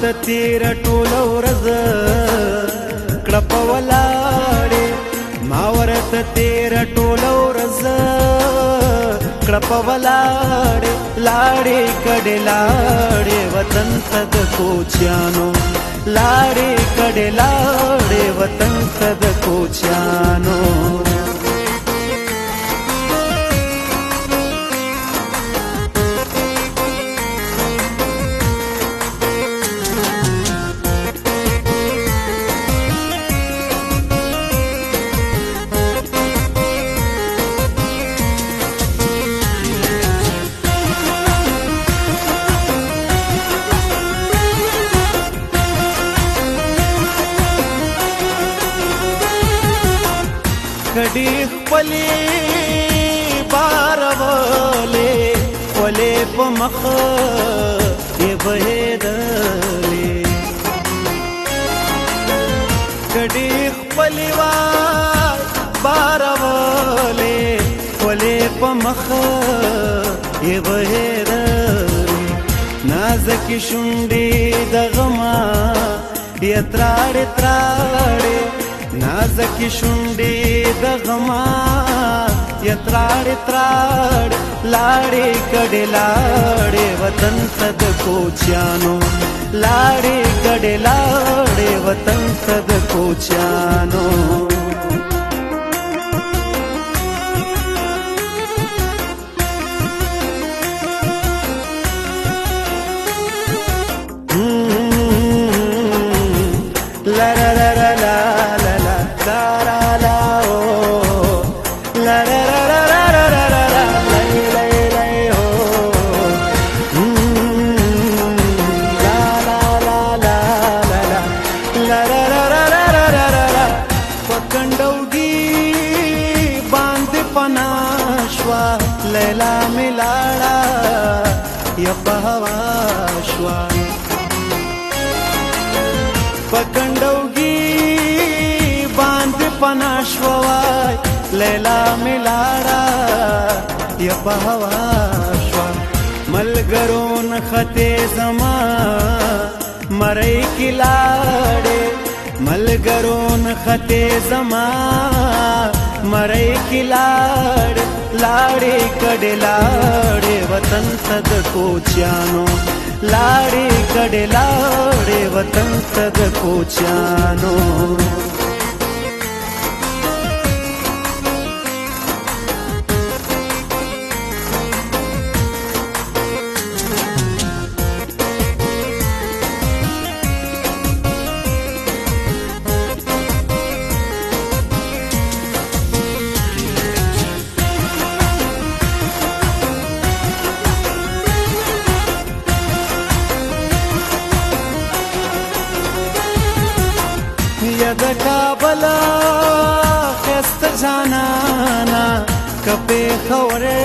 ورته تیر ټول ورځ کړپ ولاړې ما ورته تیر ټول ورځ کړپ ولاړې لاړې کډې لاړې وطن ته د کوچیانو لاړې کډې لاړې وطن ته د کوچیانو کډې خپلې بارولې ولې په مخ یې بهېدلې کډې خپلې بارولې ولې په مخ یې بهېدلې نازکې شونډې د غما یې تراړې تراړې نازکی شونډې د غما یا تراړې تراړې لاړې کډې لاړې وطن ته د کوچیانو لاړې کډې لاړې وطن ته د کوچیانو la la la la la la la la oh la la la la la la la la la la la oh la la la la la la la la la la la la la پکندوږي باندې پناشوا لیلا ملاړه یا په هوا شوا پکندوږي باندې پناشوای لیلا ملاړه یا په هوا شوا ملګرو نخته زما مړی کی لاړې ملګرو نخته زما مړی کی لاړې لاړې کډې لاړې وطن ته د کوچیانو لاړې کډې لاړې وطن ته د کوچیانو یا د کابل خسته جانانا کپې خوره